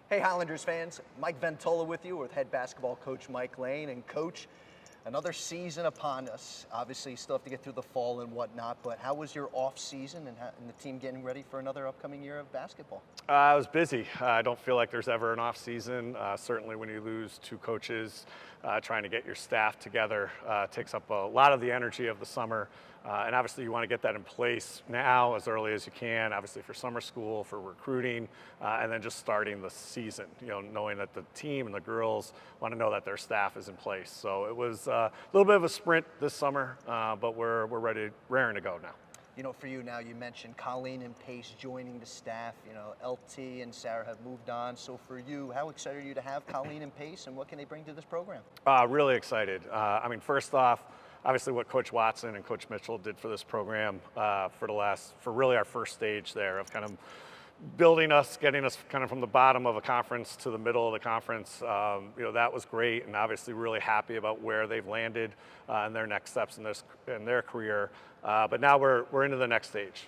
Hey Highlanders fans, Mike Ventola with you with head basketball coach Mike Lane. And coach, another season upon us. Obviously you still have to get through the fall and whatnot, but how was your off season and the team getting ready for another upcoming year of basketball? I was busy. I don't feel like there's ever an off season. Certainly when you lose two coaches, trying to get your staff together takes up a lot of the energy of the summer. And obviously you want to get that in place now as early as you can, obviously for summer school, for recruiting, and then just starting the season, knowing that the team and the girls want to know that their staff is in place. So it was a little bit of a sprint this summer, but we're raring to go now. For you now, you mentioned Colleen and Pace joining the staff. LT and Sarah have moved on. So for you, how excited are you to have Colleen and Pace, and what can they bring to this program? Really excited. First off, obviously what Coach Watson and Coach Mitchell did for this program for really our first stage there of kind of building us, getting us kind of from the bottom of a conference to the middle of the conference, that was great, and obviously really happy about where they've landed and their next steps in their career. But now we're into the next stage.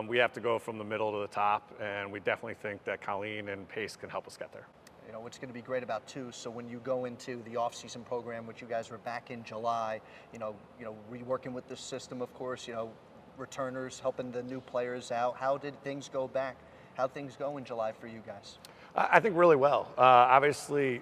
We have to go from the middle to the top, and we definitely think that Colleen and Pace can help us get there. What's going to be great about too, so when you go into the off-season program, which you guys were back in July, reworking with the system, of course, returners, helping the new players out. How did things go back? How'd things go in July for you guys? I think really well. Obviously,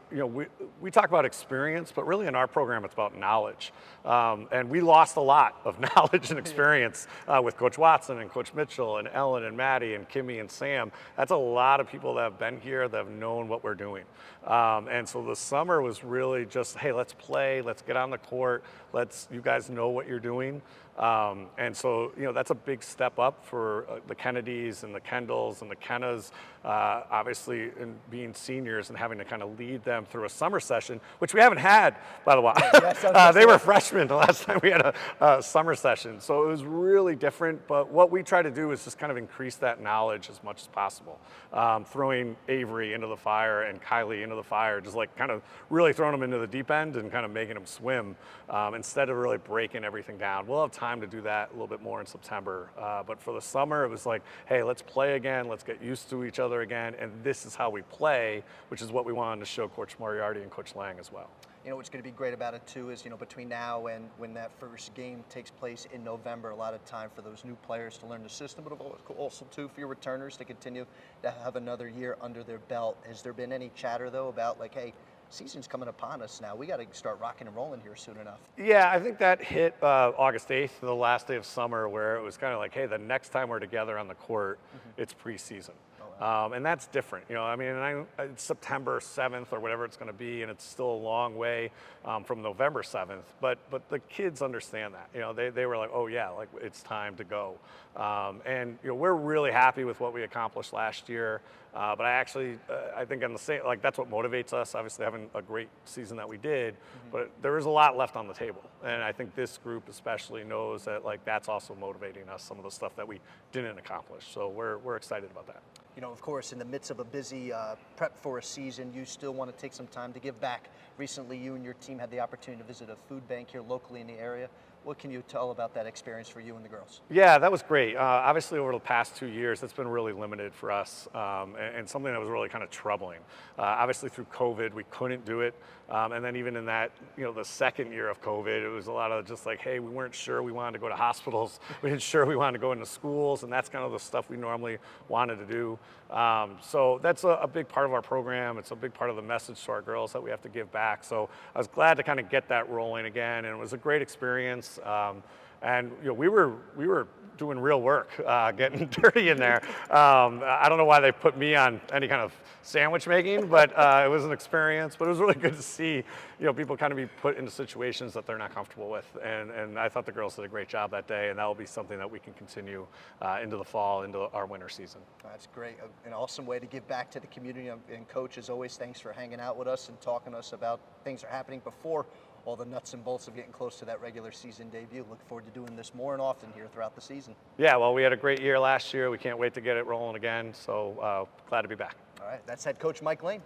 we talk about experience, but really in our program, it's about knowledge. And we lost a lot of knowledge and experience with Coach Watson and Coach Mitchell and Ellen and Maddie and Kimmy and Sam. That's a lot of people that have been here that have known what we're doing. And so the summer was really just, hey, let's play, let's get on the court, you guys know what you're doing. And so, that's a big step up for the Kennedys and the Kendalls and the Kennas, obviously, in being seniors and having to kind of lead them through a summer session, which we haven't had, by the way. They were freshmen the last time we had a summer session. So it was really different. But what we try to do is just kind of increase that knowledge as much as possible. Throwing Avery into the fire and Kylie into the fire, just like kind of really throwing them into the deep end and kind of making them swim instead of really breaking everything down. We'll have time to do that a little bit more in September. But for the summer, it was like, hey, let's play again. Let's get used to each other again. And this is how we play, which is what we wanted to show Coach Moriarty and Coach Lang as well. What's going to be great about it too is, between now and when that first game takes place in November, a lot of time for those new players to learn the system, but also too for your returners to continue to have another year under their belt. Has there been any chatter though about like, hey, season's coming upon us now, we got to start rocking and rolling here soon enough? Yeah, I think that hit August 8th, the last day of summer, where it was kind of like, hey, the next time we're together on the court, it's preseason. And that's different, it's September 7th or whatever it's going to be, and it's still a long way from November 7th. But the kids understand that. They were like, oh yeah, like it's time to go. And we're really happy with what we accomplished last year. But I think on the same, that's what motivates us. Obviously, having a great season that we did, but there is a lot left on the table. And I think this group especially knows that that's also motivating us, some of the stuff that we didn't accomplish. So we're excited about that. Of course, in the midst of a busy prep for a season, you still want to take some time to give back. Recently, you and your team had the opportunity to visit a food bank here locally in the area. What can you tell about that experience for you and the girls? Yeah, that was great. Obviously, over the past 2 years, it's been really limited for us and something that was really kind of troubling. Obviously, through COVID, we couldn't do it. And then even in that, the second year of COVID, it was a lot of just like, hey, we weren't sure we wanted to go to hospitals. We weren't sure we wanted to go into schools, and that's kind of the stuff we normally wanted to do. So that's a big part of our program. It's a big part of the message to our girls that we have to give back. So I was glad to kind of get that rolling again, and it was a great experience. And we were doing real work, getting dirty in there. I don't know why they put me on any kind of sandwich making, but it was an experience. But it was really good to see people kind of be put into situations that they're not comfortable with. And I thought the girls did a great job that day, and that will be something that we can continue into the fall, into our winter season. That's great. An awesome way to give back to the community. And Coach, as always, thanks for hanging out with us and talking to us about things that are happening before all the nuts and bolts of getting close to that regular season debut. Look forward to doing this more and often here throughout the season. Yeah, well, we had a great year last year. We can't wait to get it rolling again. So glad to be back. All right, that's head coach Mike Lane.